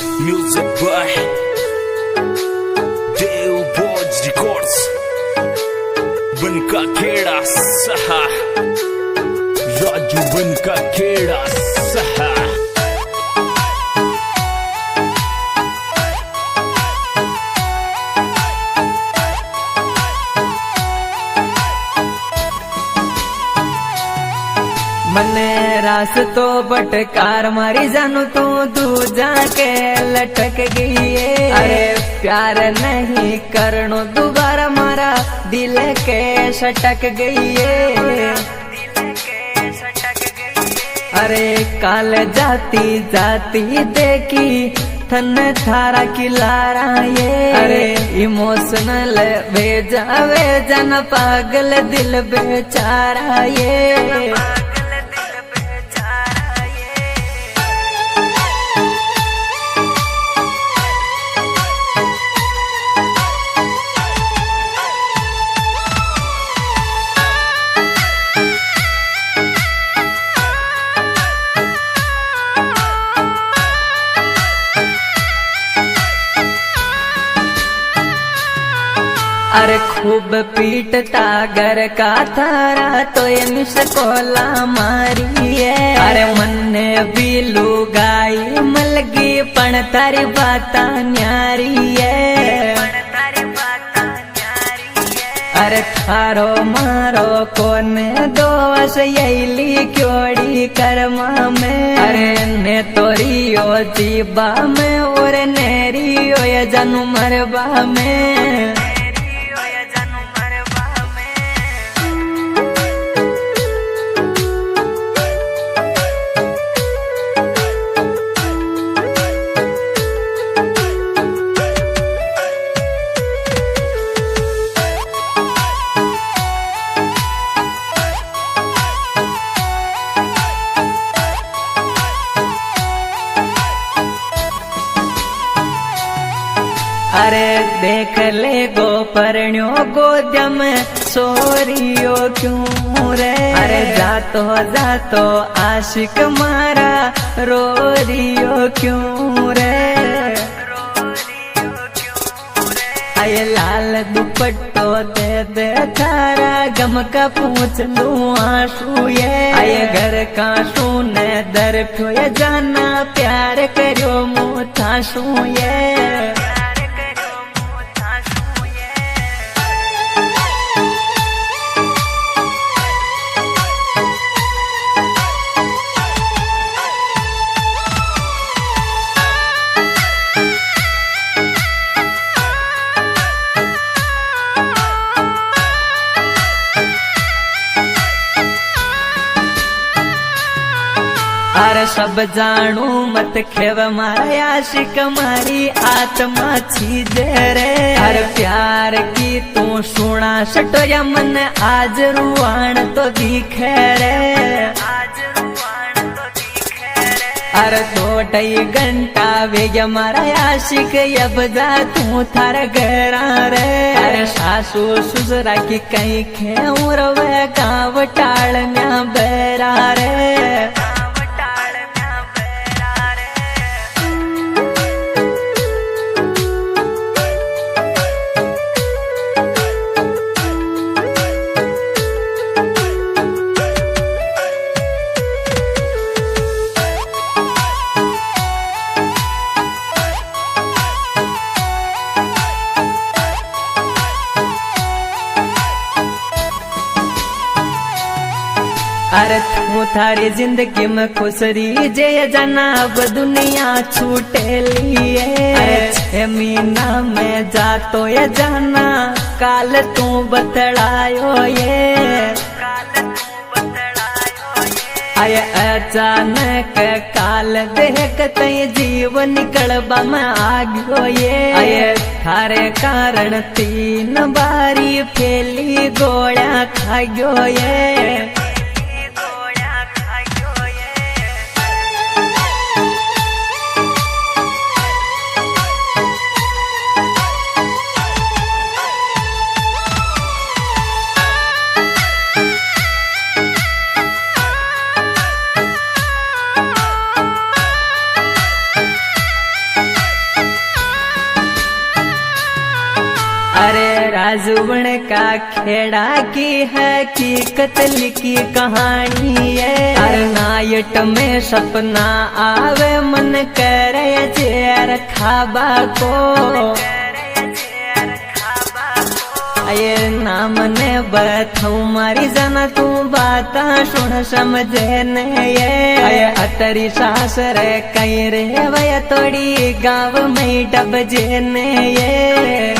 Music by Dev Boj Records. बनका Kheda सहा राजू बनका खेड़ा सहा। मने रास्तो भटकार मारी जानू तू दूजा के लटक गई है। अरे प्यार नहीं करनो दोबारा मारा दिल के सटक गई है। अरे काल जाती जाती देखी थन थारा किलारा ये। अरे इमोशनल भेजा वेजन पागल दिल बेचारा ये। अरे खूब पीटता घर का थारा तो ये मिसकोला मारी है। अरे मन्ने भी लुगाई मलगी पण तारी बाता न्यारी है। अरे थारो मारो कोने दोष यही क्योड़ी कर्मा में। अरे ने तोरियो जीबा में और नेरियो ये जनु मरबा में। अरे देख ले गोपरण्यो गोद्यम सोरियो क्यों रे। अरे जातो आशिक मारा रो रियो क्यों रे। आये लाल दुपट्टो दे दे थारा गम का पूछ लूं आंसू ये। आये घर का सुने दर फ्यो जाना प्यार करो मुथा सू ये। अरे सब जानू मत खेव माया आशिक मारी आत्मा छीजे रे। अरे प्यार की तू सुना सटो या मन आज रुआण तो दिखे रे। अरे 2 घंटा वेग मारा आशिक अब जा तू थार घरा रे। अरे सासू ससुरा की कहीं खेर वे गाँव टाल न्या बेरा रे। अरे तू थारी जिंदगी में खुश रही जे जनाब दुनिया छूटे लिए। अरे 6 महीना में जा तो ये जाना काल तू बतलायो ये। आये अचानक काल देखते जीवन निकलबा में आ गयो ये। आये थारे कारण 3 बारी फैली गोलियां खा गयो ये। राजूबण का खेड़ा की हकीकत लिखी कहानी है। हर नाइट में सपना आवे मन करे चेर खाबा को। ये नाम ने बताऊं मारी जाना तू बात सुन समझे ने ये अतरी सास रे कहीं रे वह तोड़ी गाँव में डब जे ने ये।